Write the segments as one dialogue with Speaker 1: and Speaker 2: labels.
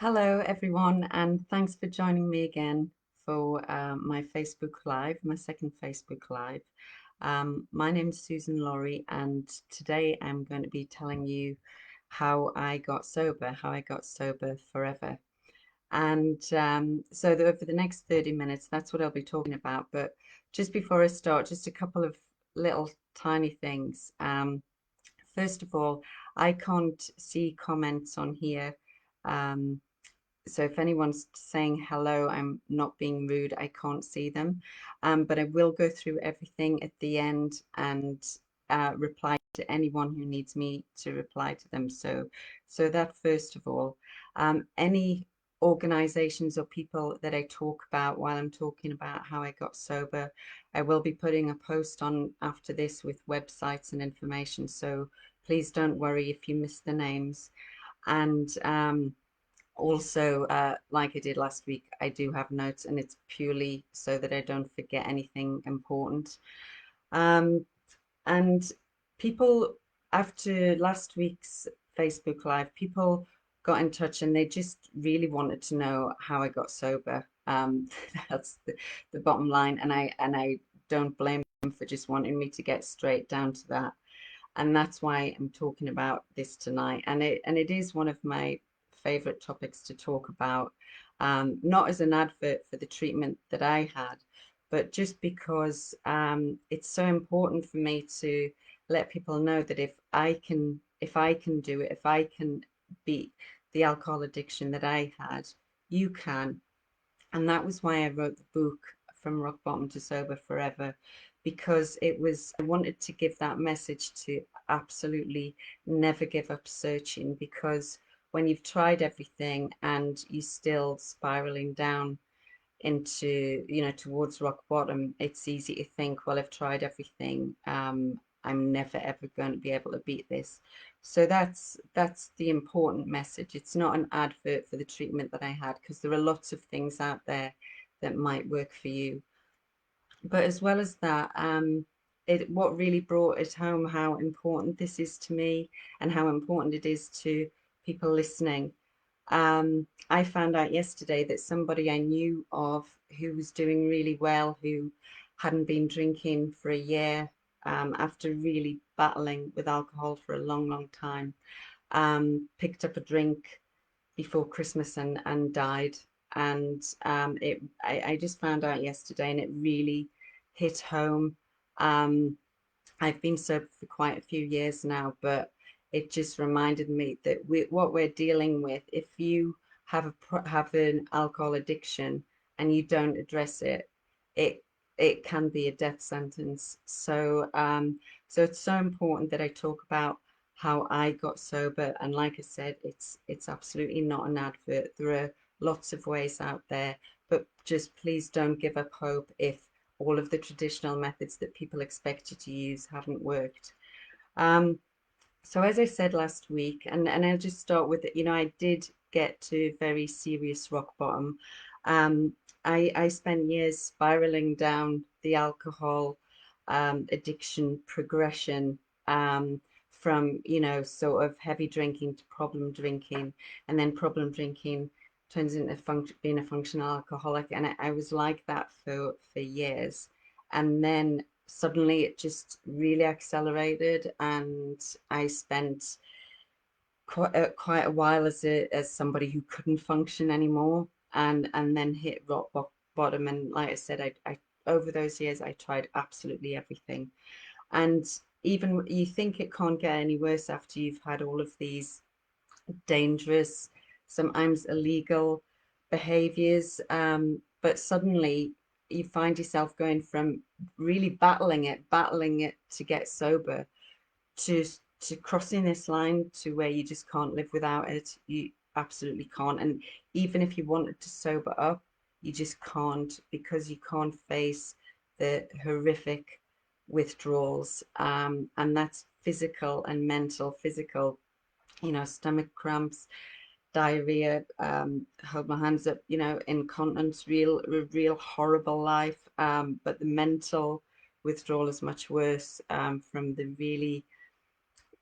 Speaker 1: Hello, everyone, and thanks for joining me again for my Facebook Live, my second Facebook Live. My name is Susan Laurie, and today I'm going to be telling you how I got sober, how I got sober forever. And over the next 30 minutes, that's what I'll be talking about. But just before I start, just a couple of little tiny things. First of all, I can't see comments on here. Um, so if anyone's saying hello, I'm not being rude. I can't see them. But I will go through everything at the end and reply to anyone who needs me to reply to them. So that first of all, any organizations or people that I talk about while I'm talking about how I got sober, I will be putting a post on after this with websites and information. So please don't worry if you miss the names. And also, like I did last week, I do have notes, and it's purely so that I don't forget anything important. Um, and people, after last week's Facebook Live, people got in touch and they just really wanted to know how I got sober. That's the bottom line, and I don't blame them for just wanting me to get straight down to that. And that's why I'm talking about this tonight. And it is one of my favorite topics to talk about, not as an advert for the treatment that I had, but just because it's so important for me to let people know that if I can do it, if I can beat the alcohol addiction that I had, you can. And that was why I wrote the book From Rock Bottom to Sober Forever, because I wanted to give that message to absolutely never give up searching, because when you've tried everything and you're still spiraling down into, towards rock bottom, it's easy to think, well, I've tried everything. I'm never ever going to be able to beat this. So that's the important message. It's not an advert for the treatment that I had, because there are lots of things out there that might work for you. But as well as that, what really brought it home how important this is to me and how important it is to people listening. I found out yesterday that somebody I knew of who was doing really well, who hadn't been drinking for a year, after really battling with alcohol for a long, long time, picked up a drink before Christmas and died. And I just found out yesterday, and it really hit home. Um, I've been sober for quite a few years now, but it just reminded me that what we're dealing with, if you have an alcohol addiction and you don't address it, it it can be a death sentence. So it's so important that I talk about how I got sober. And like I said, it's absolutely not an advert. There are lots of ways out there, but just please don't give up hope if all of the traditional methods that people expect you to use haven't worked. Um, so as I said last week, and I'll just start with it, I did get to very serious rock bottom. Um, I spent years spiraling down the alcohol addiction progression, from, sort of heavy drinking to problem drinking, and then problem drinking turns into being a functional alcoholic. And I was like that for years. And then suddenly it just really accelerated, and I spent quite a while as somebody who couldn't function anymore, and then hit rock bottom. And like I said, I over those years I tried absolutely everything. And even you think it can't get any worse after you've had all of these dangerous, sometimes illegal behaviors. But suddenly you find yourself going from really battling it to get sober, to crossing this line to where you just can't live without it. You absolutely can't. And even if you wanted to sober up, you just can't, because you can't face the horrific withdrawals. And that's physical and mental. Physical, stomach cramps, diarrhea, hold my hands up, incontinence, real horrible life. But the mental withdrawal is much worse, from the really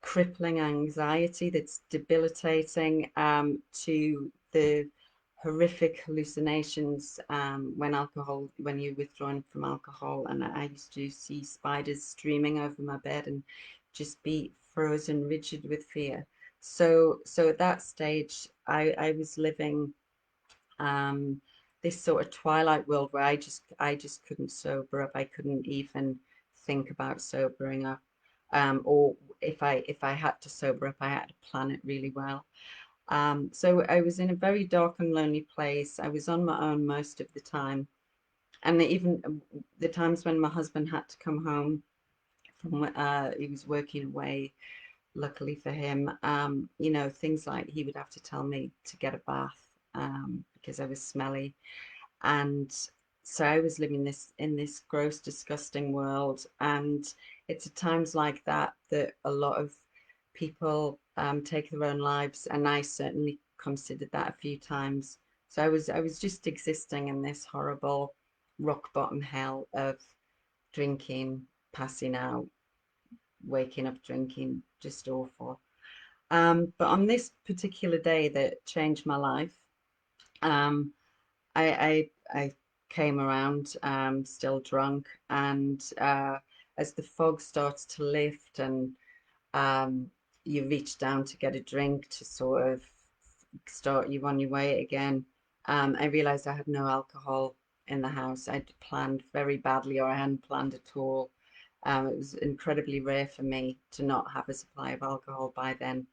Speaker 1: crippling anxiety that's debilitating, to the horrific hallucinations when you're withdrawing from alcohol, and I used to see spiders streaming over my bed and just be frozen rigid with fear. So at that stage, I was living um, this sort of twilight world where I just couldn't sober up. I couldn't even think about sobering up. Or if I had to sober up, I had to plan it really well. So I was in a very dark and lonely place. I was on my own most of the time, and even the times when my husband had to come home from he was working away. Luckily for him, things like he would have to tell me to get a bath because I was smelly, and so I was living this in this gross, disgusting world. And it's at times like that that a lot of people take their own lives, and I certainly considered that a few times. So I was just existing in this horrible rock bottom hell of drinking, passing out, waking up drinking, just awful. But on this particular day that changed my life, um, I came around still drunk, and as the fog starts to lift and um, you reach down to get a drink to sort of start you on your way again, I realized I had no alcohol in the house. I'd planned very badly, or I hadn't planned at all. It was incredibly rare for me to not have a supply of alcohol by then,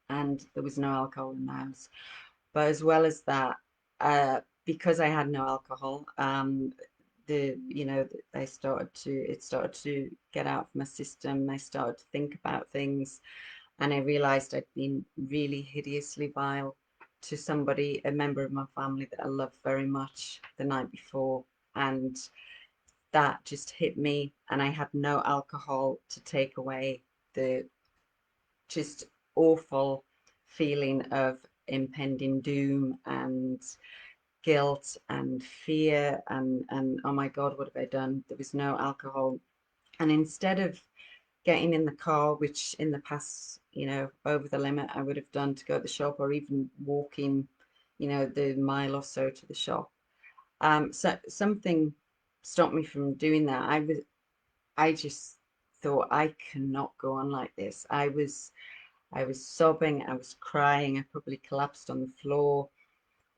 Speaker 1: and there was no alcohol in the house. But as well as that, because I had no alcohol, the you know I started to it started to get out of my system. I started to think about things, and I realized I'd been really hideously vile to somebody, a member of my family that I love very much, the night before, and that just hit me, and I had no alcohol to take away the just awful feeling of impending doom and guilt and fear and oh my God, what have I done? There was no alcohol. And instead of getting in the car, which in the past, over the limit I would have done to go to the shop, or even walking, the mile or so to the shop. So something stopped me from doing that. I just thought I cannot go on like this. I was sobbing, I was crying, I probably collapsed on the floor,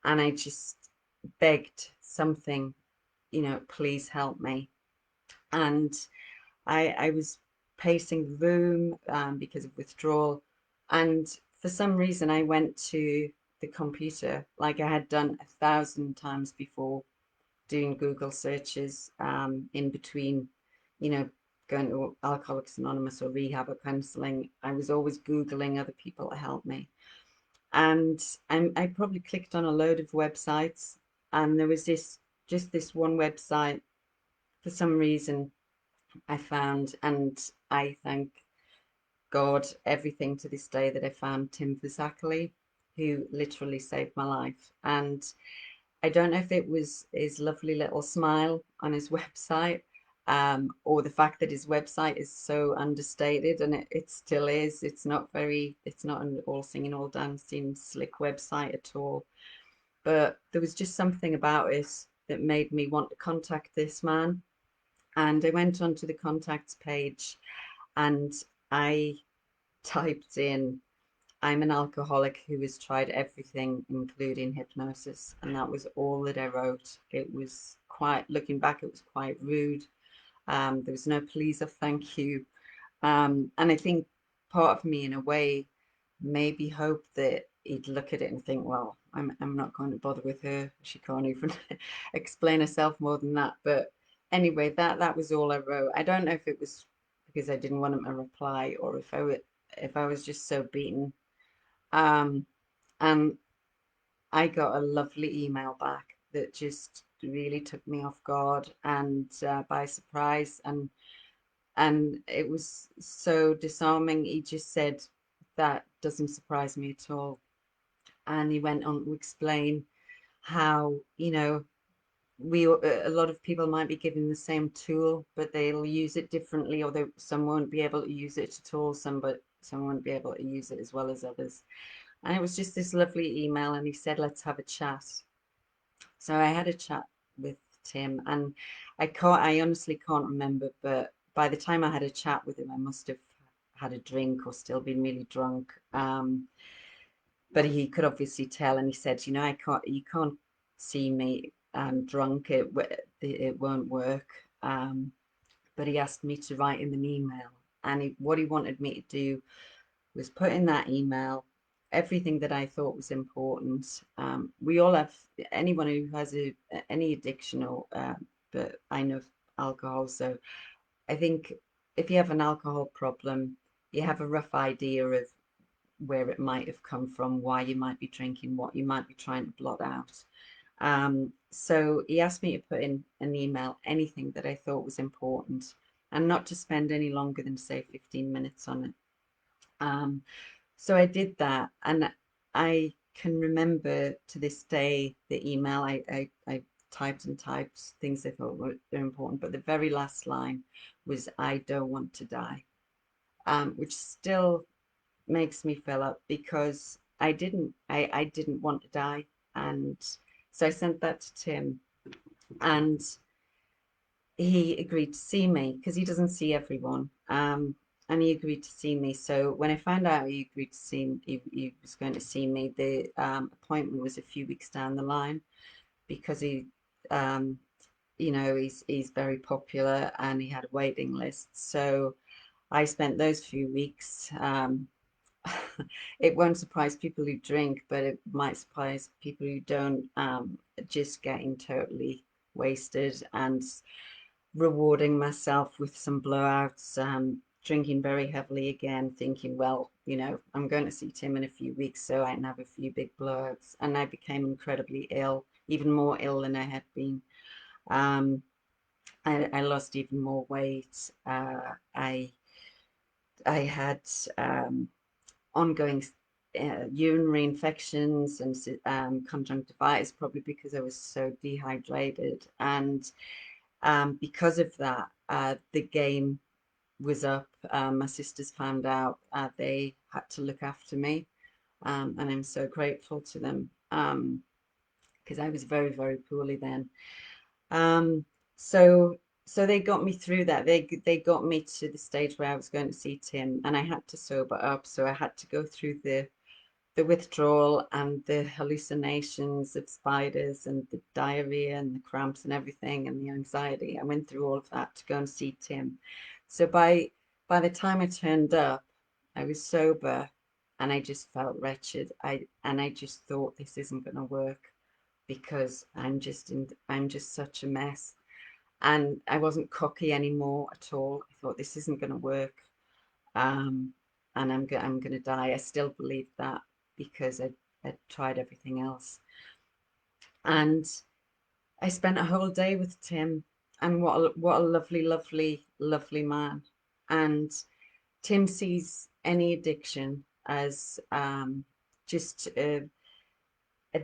Speaker 1: and I just begged something, please help me. And I was pacing the room because of withdrawal. And for some reason, I went to the computer like I had done 1,000 times before, doing Google searches in between, you know, going to Alcoholics Anonymous or rehab or counseling. I was always Googling other people to help me. And I probably clicked on a load of websites, and there was just this one website for some reason I found, and I thank God everything to this day that I found Tim Fazakali, who literally saved my life. And I don't know if it was his lovely little smile on his website, or the fact that his website is so understated, and it still is. It's not an all singing, all dancing, slick website at all. But there was just something about it that made me want to contact this man. And I went onto the contacts page, and I typed in, I'm an alcoholic who has tried everything, including hypnosis. And that was all that I wrote. It was quite, looking back, it was quite rude. There was no please or thank you. And I think part of me, in a way, maybe hoped that he'd look at it and think, well, I'm not going to bother with her. She can't even explain herself more than that. But anyway, that was all I wrote. I don't know if it was because I didn't want him to reply, or if I was just so beaten. Um, and I got a lovely email back that just really took me off guard and by surprise, and it was so disarming. He just said, that doesn't surprise me at all. And he went on to explain how, a lot of people might be given the same tool, but they'll use it differently, or some won't be able to use it at all. Some won't be able to use it as well as others. And it was just this lovely email, and he said, let's have a chat. So I had a chat with Tim, and I honestly can't remember, but by the time I had a chat with him, I must have had a drink or still been really drunk. But he could obviously tell, and he said, you can't see me drunk. It won't work. But he asked me to write him an email, and what he wanted me to do was put in that email everything that I thought was important. We all have, anyone who has any addiction, or but I know alcohol. So I think if you have an alcohol problem, you have a rough idea of where it might have come from, why you might be drinking, what you might be trying to blot out. So he asked me to put in an email anything that I thought was important, and not to spend any longer than, say, 15 minutes on it. Um, so I did that, and I can remember to this day the email. I typed and typed things I thought were important, but the very last line was, I don't want to die, which still makes me fill up, because I didn't want to die. And so I sent that to Tim, and he agreed to see me because he doesn't see everyone. And he agreed to see me. So when I found out he agreed to see he was going to see me, the appointment was a few weeks down the line, because um, he's very popular and he had a waiting list. So I spent those few weeks. It won't surprise people who drink, but it might surprise people who don't. Just getting totally wasted and rewarding myself with some blowouts, drinking very heavily again, thinking, well, I'm going to see Tim in a few weeks, so I can have a few big blowouts. And I became incredibly ill, even more ill than I had been. Um, I lost even more weight. I I had ongoing urinary infections and conjunctivitis, probably because I was so dehydrated. And because of that, the game was up. My sisters found out. They had to look after me, and I'm so grateful to them, because I was very, very poorly then. Um, so so they got me through that. They got me to the stage where I was going to see Tim, and I had to sober up. So I had to go through the withdrawal and the hallucinations of spiders and the diarrhea and the cramps and everything and the anxiety. I went through all of that to go and see Tim. So by the time I turned up, I was sober, and I just felt wretched. I just thought, this isn't going to work, because I'm just such a mess. And I wasn't cocky anymore at all. I thought, this isn't going to work. Um, and I'm gonna die. I still believe that, because I tried everything else. And I spent a whole day with Tim, and what a lovely, lovely, lovely man. And Tim sees any addiction as just a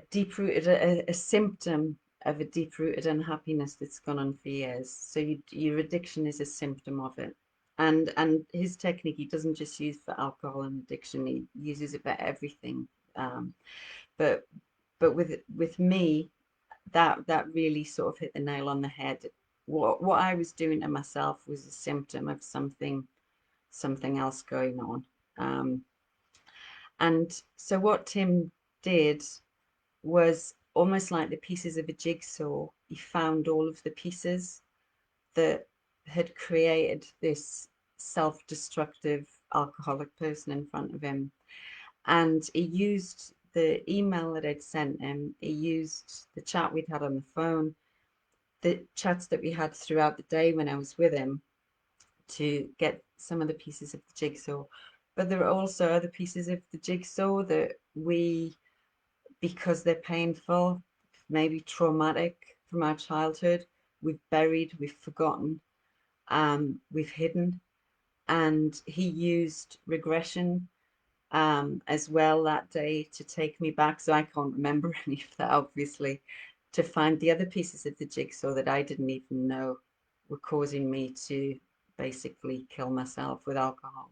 Speaker 1: deep rooted a symptom of a deep rooted unhappiness that's gone on for years. So your addiction is a symptom of it. And his technique, he doesn't just use for alcohol and addiction, he uses it for everything. Um, but with me, that really sort of hit the nail on the head. What I was doing to myself was a symptom of something else going on. Um, and so what Tim did was, almost like the pieces of a jigsaw, he found all of the pieces that had created this self-destructive alcoholic person in front of him. And he used the email that I'd sent him, he used the chat we'd had on the phone, the chats that we had throughout the day when I was with him, to get some of the pieces of the jigsaw. But there are also other pieces of the jigsaw that we, because they're painful, maybe traumatic from our childhood, we've buried, we've forgotten, we've hidden. And he used regression as well that day to take me back. So I can't remember any of that, obviously, to find the other pieces of the jigsaw that I didn't even know were causing me to basically kill myself with alcohol.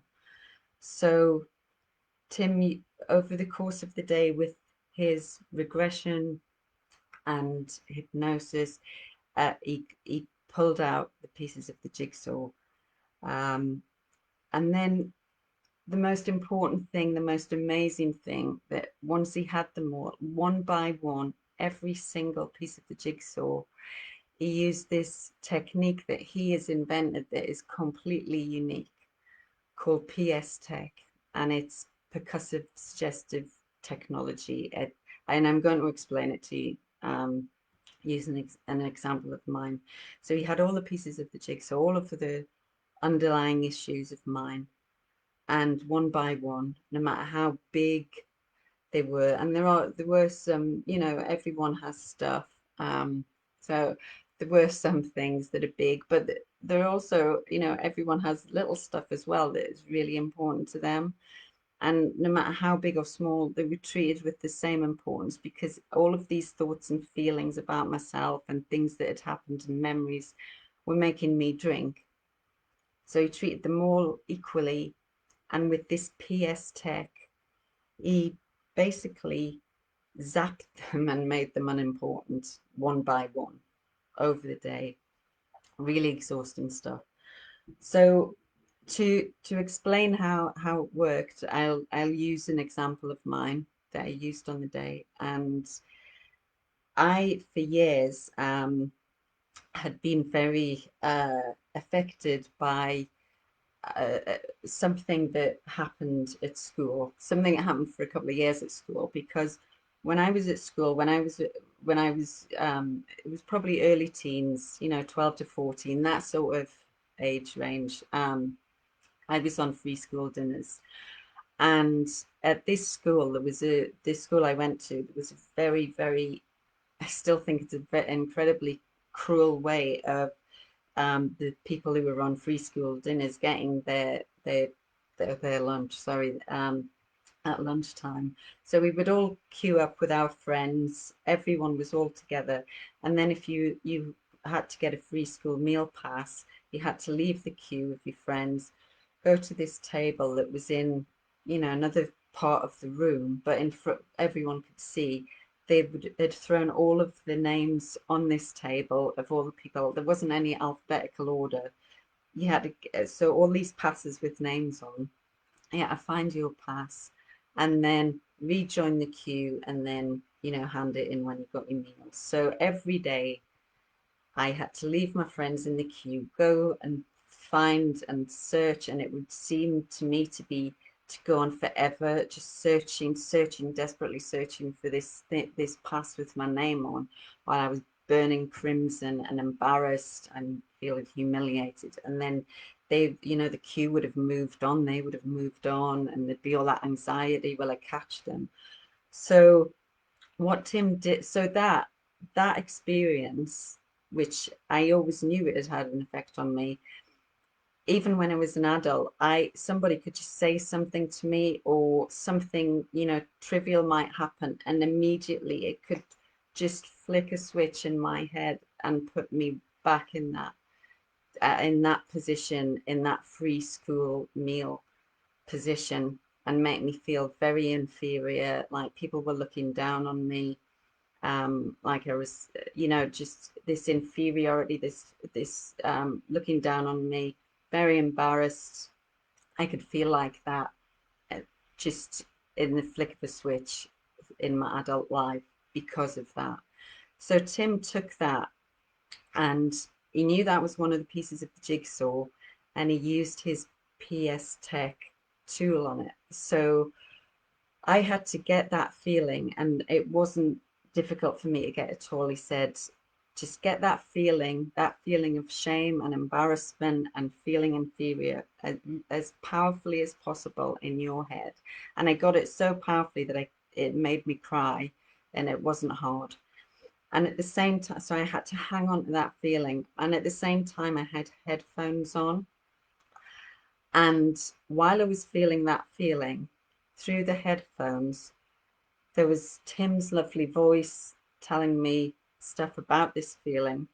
Speaker 1: So Tim, over the course of the day, with his regression and hypnosis, he pulled out the pieces of the jigsaw. Um, and then the most important thing, the most amazing thing, that once he had them all, one by one, every single piece of the jigsaw, he used this technique that he has invented that is completely unique, called PS Tech, and it's percussive suggestive technology. And I'm going to explain it to you using an example of mine. So he had all the pieces of the jigsaw, all of the underlying issues of mine, and one by one, no matter how big they were, and there were some, everyone has stuff. So there were some things that are big, but there are also, everyone has little stuff as well that is really important to them. And no matter how big or small, they were treated with the same importance, because all of these thoughts and feelings about myself and things that had happened and memories were making me drink. So he treated them all equally. And with this PS Tech, he basically zapped them and made them unimportant one by one over the day. Really exhausting stuff. So to explain how it worked, I'll use an example of mine that I used on the day. And I, for years, had been very affected by something that happened at school, something that happened for a couple of years at school. Because when I was at school, it was probably early teens, 12 to 14, that sort of age range. I was on free school dinners, and at this school, this school I went to, there was a very, very, I still think it's a very incredibly cruel way of the people who were on free school dinners getting their lunch, sorry, at lunchtime. So we would all queue up with our friends. Everyone was all together, and then if you had to get a free school meal pass, you had to leave the queue with your friends, go to this table that was in, another part of the room, but in front, everyone could see. They'd thrown all of the names on this table of all the people. There wasn't any alphabetical order. You had to, so all these passes with names on. You had to find your pass, and then rejoin the queue, and then hand it in when you got your meals. So every day I had to leave my friends in the queue, go and find and search, and it would seem to me to go on forever, just searching, desperately searching for this pass with my name on, while I was burning crimson and embarrassed and feeling humiliated. And then the queue would have moved on, they would have moved on, and there'd be all that anxiety, will I catch them? So what Tim did, so that experience, which I always knew it had had an effect on me, even when I was an adult, somebody could just say something to me, or something, trivial might happen, and immediately it could just flick a switch in my head and put me back in that position, in that free school meal position, and make me feel very inferior, like people were looking down on me, like I was, just this inferiority, this looking down on me, very embarrassed. I could feel like that, uh, just in the flick of a switch in my adult life because of that. So Tim took that, and he knew that was one of the pieces of the jigsaw, and he used his PS Tech tool on it. So I had to get that feeling, and it wasn't difficult for me to get at all. He said, just get that feeling of shame and embarrassment and feeling inferior as powerfully as possible in your head. And I got it so powerfully that it made me cry, and it wasn't hard. And at the same time, so I had to hang on to that feeling. And at the same time, I had headphones on. And while I was feeling that feeling through the headphones, there was Tim's lovely voice telling me stuff about this feeling,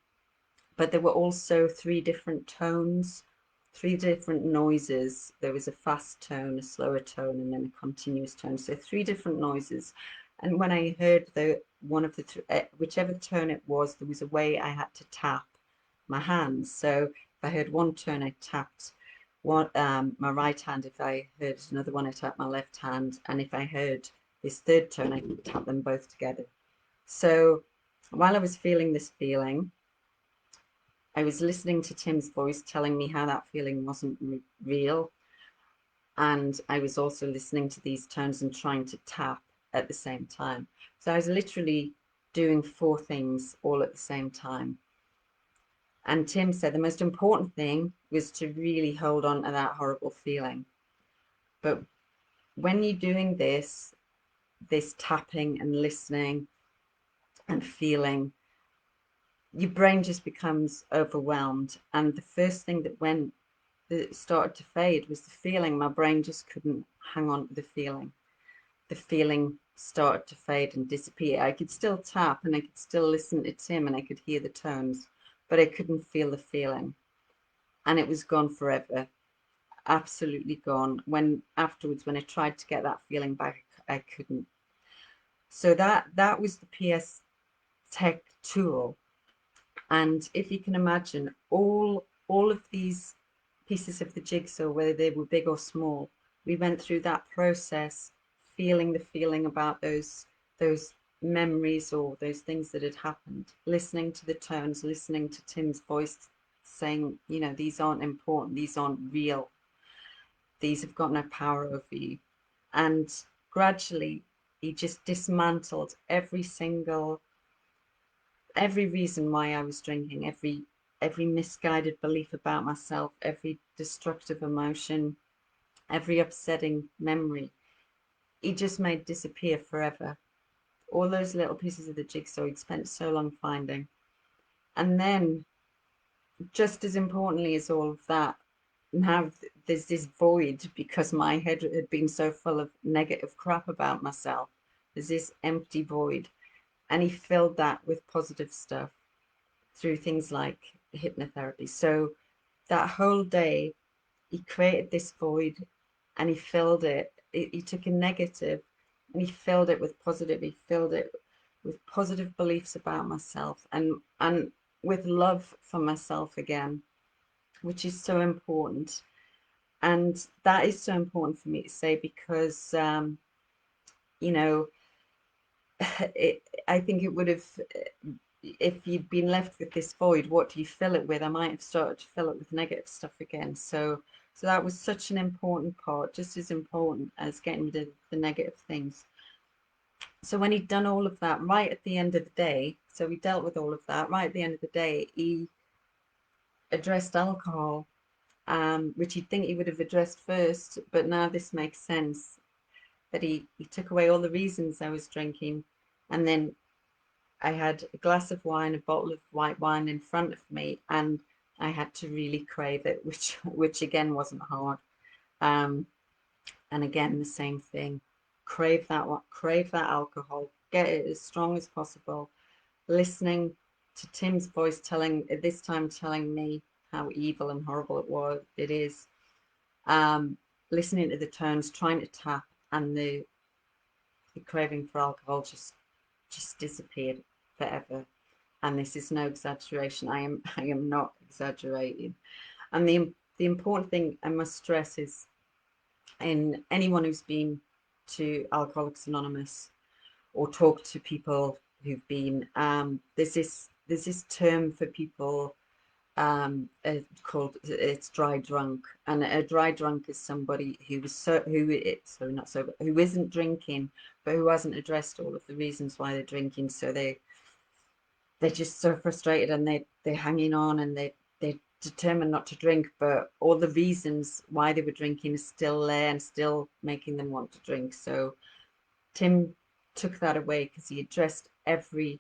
Speaker 1: but there were also three different tones three different noises. There was a fast tone, a slower tone, and then a continuous tone. So three different noises. And when I heard the one of the whichever tone it was, there was a way I had to tap my hands. So if I heard one tone, I tapped one my right hand. If I heard another one, I tapped my left hand. And if I heard this third tone, I tapped them both together. So while I was feeling this feeling, I was listening to Tim's voice telling me how that feeling wasn't real. And I was also listening to these tones and trying to tap at the same time. So I was literally doing four things all at the same time. And Tim said the most important thing was to really hold on to that horrible feeling. But when you're doing this tapping and listening and feeling, your brain just becomes overwhelmed. And the first thing that started to fade was the feeling. My brain just couldn't hang on to the feeling. The feeling started to fade and disappear. I could still tap and I could still listen to Tim and I could hear the tones, but I couldn't feel the feeling. And it was gone forever, absolutely gone. When afterwards, when I tried to get that feeling back, I couldn't. So that was the PS Tech tool. And if you can imagine all of these pieces of the jigsaw, whether they were big or small, we went through that process, feeling the feeling about those memories or those things that had happened, listening to the tones, listening to Tim's voice saying, you know, these aren't important, these aren't real, these have got no power over you. And gradually he just dismantled every reason why I was drinking, every misguided belief about myself, every destructive emotion, every upsetting memory. He just made disappear forever. All those little pieces of the jigsaw he'd spent so long finding. And then, just as importantly as all of that, now there's this void because my head had been so full of negative crap about myself. There's this empty void. And he filled that with positive stuff through things like hypnotherapy. So that whole day, he created this void and he filled it. He took a negative and he filled it with positive. He filled it with positive beliefs about myself and with love for myself again, which is so important. And that is so important for me to say because, you know, I think it would have, if you'd been left with this void, what do you fill it with? I might have started to fill it with negative stuff again. So that was such an important part, just as important as getting rid of the negative things. So when he'd done all of that, right at the end of the day, so we dealt with all of that, right at the end of the day, he addressed alcohol, which you'd think he would have addressed first, but now this makes sense, that he took away all the reasons I was drinking, and then I had a glass of wine, a bottle of white wine in front of me, and I had to really crave it, which again wasn't hard. Um, and again, the same thing. Crave that alcohol, get it as strong as possible. Listening to Tim's voice this time telling me how evil and horrible it is. Listening to the tones, trying to tap, and the craving for alcohol just disappeared forever. And this is no exaggeration. I am not exaggerating. And the important thing I must stress is, in anyone who's been to Alcoholics Anonymous or talked to people who've been, there's this term for people called, it's dry drunk, and a dry drunk is somebody who isn't drinking but who hasn't addressed all of the reasons why they're drinking. So they're just so frustrated and they're hanging on and they're determined not to drink, but all the reasons why they were drinking are still there and still making them want to drink. So Tim took that away because he addressed every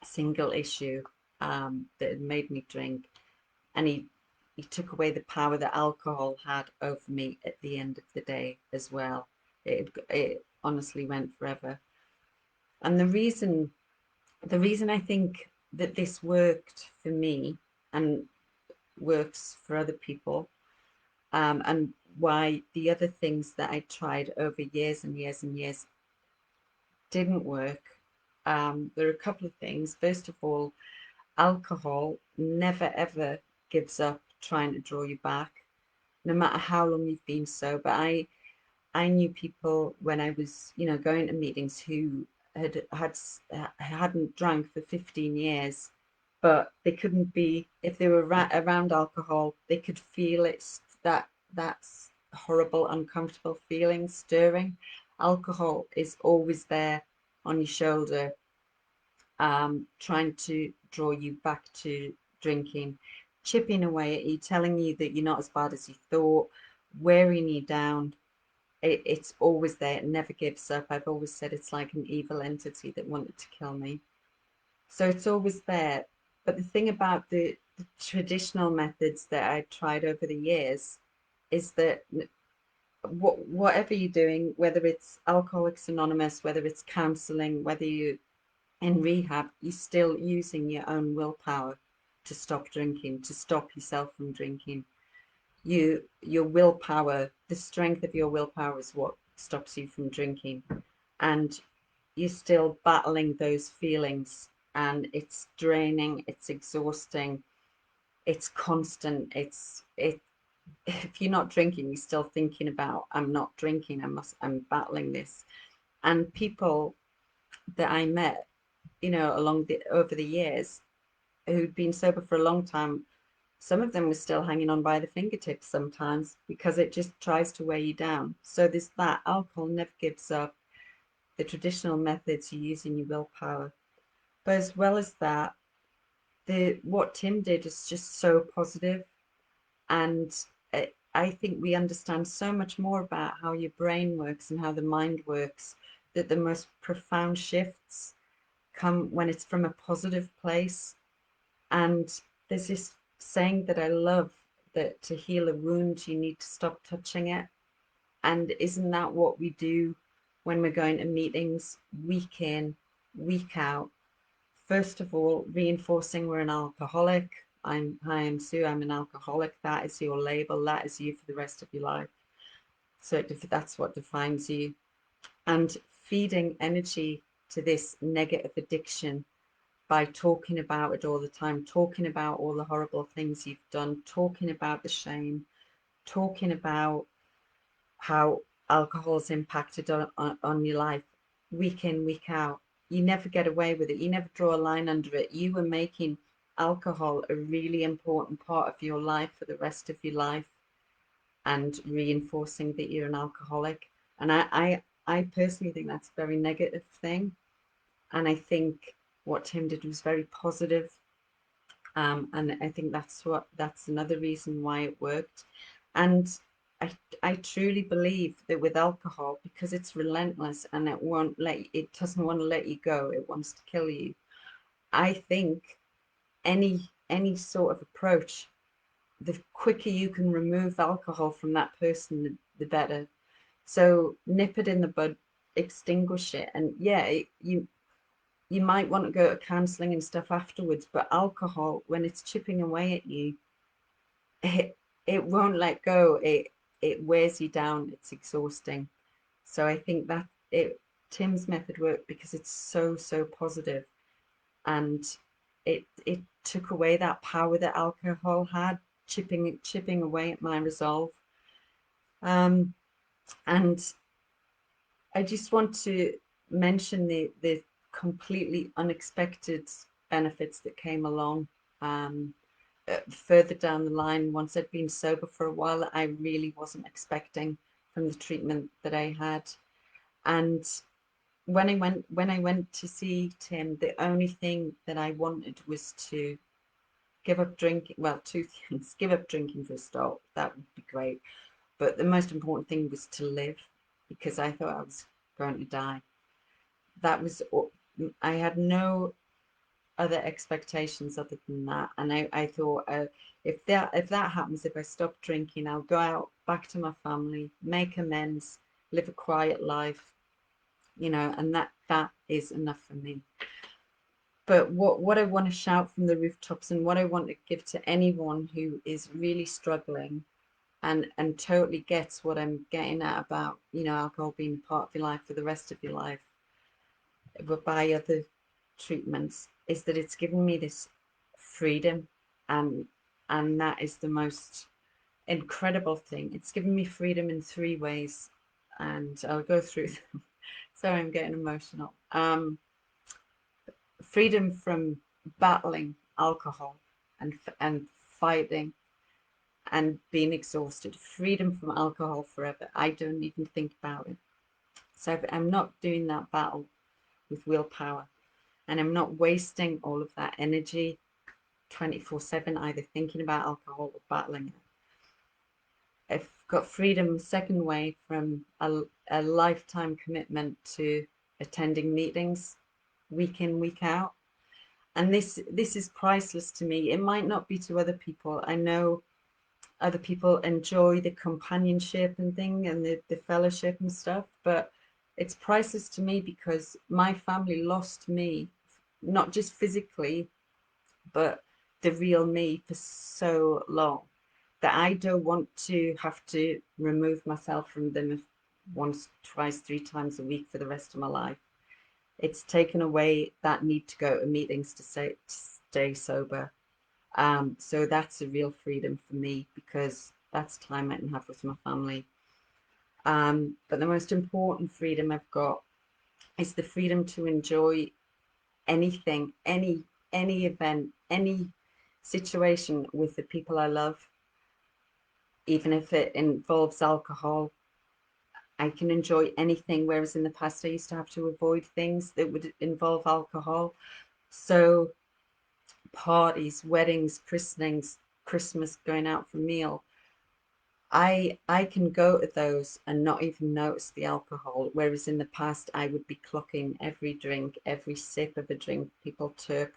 Speaker 1: single issue that had made me drink, and he took away the power that alcohol had over me at the end of the day as well. It honestly went forever. And the reason I think that this worked for me and works for other people and why the other things that I tried over years and years and years didn't work. There are a couple of things. First of all, alcohol never ever gives up trying to draw you back, no matter how long you've been sober. I knew people when I was, going to meetings who hadn't drank for 15 years, but they couldn't be, if they were around alcohol, they could feel it, that's horrible, uncomfortable feeling stirring. Alcohol is always there on your shoulder, trying to draw you back to drinking, chipping away at you, telling you that you're not as bad as you thought, wearing you down. It's always there. It never gives up. I've always said it's like an evil entity that wanted to kill me. So it's always there. But the thing about the traditional methods that I tried over the years is that whatever you're doing, whether it's Alcoholics Anonymous, whether it's counseling, whether you're in rehab, you're still using your own willpower to stop drinking, to stop yourself from drinking. Your willpower, the strength of your willpower is what stops you from drinking, and you're still battling those feelings, and it's draining, it's exhausting, it's constant. It If you're not drinking, you're still thinking about, I'm not drinking, I'm battling this. And people that I met, along the over the years, who'd been sober for a long time, some of them were still hanging on by the fingertips sometimes, because it just tries to weigh you down. So there's that. Alcohol never gives up. The traditional methods, you using your willpower. But as well as that, the what Tim did is just so positive, and I think we understand so much more about how your brain works and how the mind works, that the most profound shifts come when it's from a positive place. And there's this saying that I love, that to heal a wound, you need to stop touching it. And isn't that what we do when we're going to meetings week in, week out? First of all, reinforcing we're an alcoholic. Hi, I'm Sue, I'm an alcoholic. That is your label, that is you for the rest of your life. So that's what defines you. And feeding energy to this negative addiction by talking about it all the time, talking about all the horrible things you've done, talking about the shame, talking about how alcohol's impacted on your life week in, week out. You never get away with it. You never draw a line under it. You were making alcohol a really important part of your life for the rest of your life, and reinforcing that you're an alcoholic. And I personally think that's a very negative thing. And I think what Tim did was very positive. And I think that's another reason why it worked. And I, I truly believe that with alcohol, because it's relentless and it doesn't want to let you go, it wants to kill you. I think any sort of approach, the quicker you can remove alcohol from that person, the better. So nip it in the bud, extinguish it. And yeah, you might want to go to counseling and stuff afterwards, but alcohol, when it's chipping away at you, it won't let go. It wears you down. It's exhausting. So I think that it Tim's method worked because it's so positive, and it took away that power that alcohol had, chipping away at my resolve. Um, and I just want to mention the completely unexpected benefits that came along. Um, Further down the line, once I'd been sober for a while, that I really wasn't expecting from the treatment that I had. And when I went to see Tim, the only thing that I wanted was to give up drinking. Well, two things: give up drinking for a start. That would be great. But the most important thing was to live, because I thought I was going to die. That was I had no other expectations other than that. And I thought, if that happens, if I stop drinking, I'll go out back to my family, make amends, live a quiet life, and that is enough for me. But what I want to shout from the rooftops, and what I want to give to anyone who is really struggling, and totally gets what I'm getting at about, you know, alcohol being part of your life for the rest of your life, but by other treatments, is that it's given me this freedom, and that is the most incredible thing. It's given me freedom in three ways, and I'll go through them. Sorry, I'm getting emotional. Freedom from battling alcohol and fighting and being exhausted. Freedom from alcohol forever. I don't even think about it. So I'm not doing that battle with willpower, and I'm not wasting all of that energy 24/7 either thinking about alcohol or battling it. I've got freedom, second way, from a lifetime commitment to attending meetings week in, week out. And this is priceless to me. It might not be to other people. I know other people enjoy the companionship and thing and the fellowship and stuff, but it's priceless to me because my family lost me, not just physically, but the real me for so long, that I don't want to have to remove myself from them once, twice, three times a week for the rest of my life. It's taken away that need to go to meetings to stay sober. So that's a real freedom for me because that's time I can have with my family. But the most important freedom I've got is the freedom to enjoy anything, any event, any situation with the people I love, even if it involves alcohol. I can enjoy anything, whereas in the past I used to have to avoid things that would involve alcohol. So parties, weddings, christenings, Christmas, going out for a meal, I can go to those and not even notice the alcohol, whereas in the past I would be clocking every drink, every sip of a drink people took.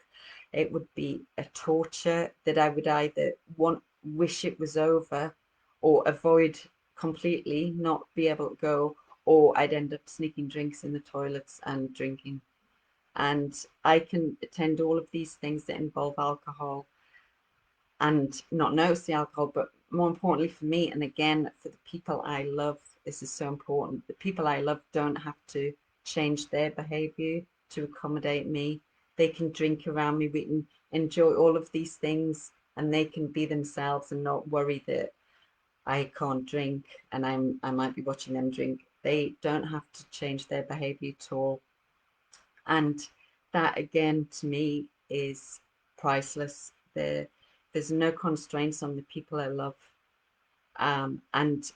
Speaker 1: It would be a torture that I would either wish it was over, or avoid completely, not be able to go, or I'd end up sneaking drinks in the toilets and drinking. And I can attend all of these things that involve alcohol and not notice the alcohol, but more importantly for me, and again for the people I love, this is so important. The people I love don't have to change their behavior to accommodate me. They can drink around me. We can enjoy all of these things, and they can be themselves and not worry that I can't drink and I might be watching them drink. They don't have to change their behavior at all. And that again to me is priceless. There's no constraints on the people I love, and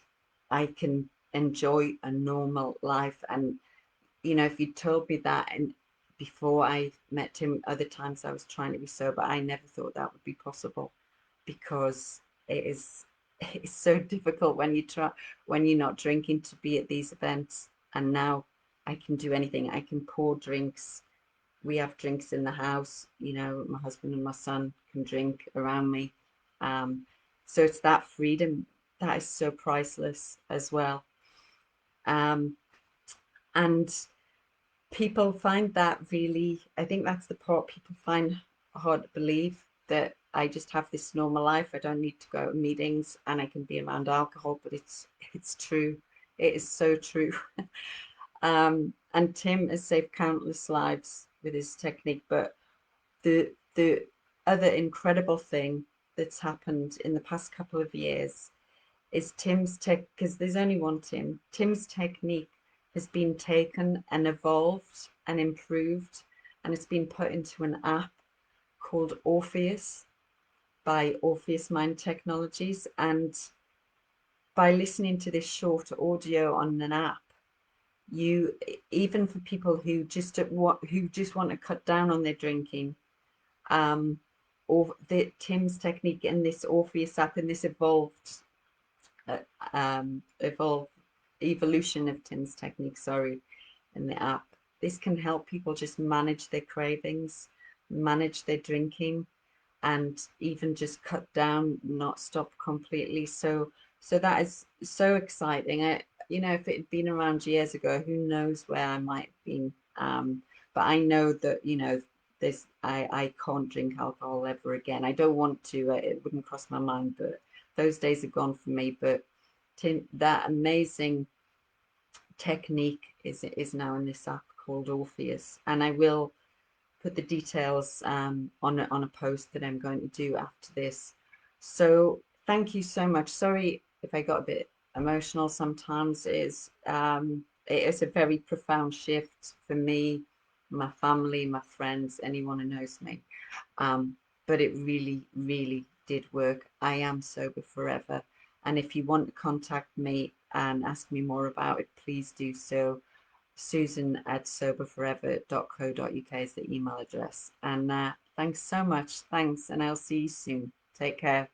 Speaker 1: I can enjoy a normal life. And you know, if you told me that, and before I met him, other times I was trying to be sober, I never thought that would be possible, because it is it's so difficult when you're not drinking to be at these events. And now I can do anything. I can pour drinks. We have drinks in the house. You know, my husband and my son can drink around me. Um, so it's that freedom that is so priceless as well. Um, and people find that really, I think that's the part people find hard to believe, that I just have this normal life. I don't need to go to meetings and I can be around alcohol, but it's true. It is so true. And Tim has saved countless lives with his technique. But the other incredible thing that's happened in the past couple of years is Tim's tech, because there's only one Tim. Tim's technique has been taken and evolved and improved, and it's been put into an app called Orpheus by Orpheus Mind Technologies. And by listening to this short audio on an app, you, even for people who just want to cut down on their drinking, or the Tim's technique in this Orpheus app, and this evolved evolution of Tim's technique, sorry, in the app. This can help people just manage their cravings, manage their drinking, and even just cut down, not stop completely. So that is so exciting. You know, if it had been around years ago, who knows where I might have been. But I know that, you know, I can't drink alcohol ever again. I don't want to. It wouldn't cross my mind, but those days are gone for me. But that amazing technique is now in this app called Orpheus, and I will put the details on a post that I'm going to do after this. So thank you so much. Sorry if I got a bit emotional sometimes. It is a very profound shift for me, my family, my friends, anyone who knows me. Um, but it really, really did work. I am sober forever. And if you want to contact me and ask me more about it, please do so. Susan at soberforever.co.uk is the email address. And thanks so much. Thanks. And I'll see you soon. Take care.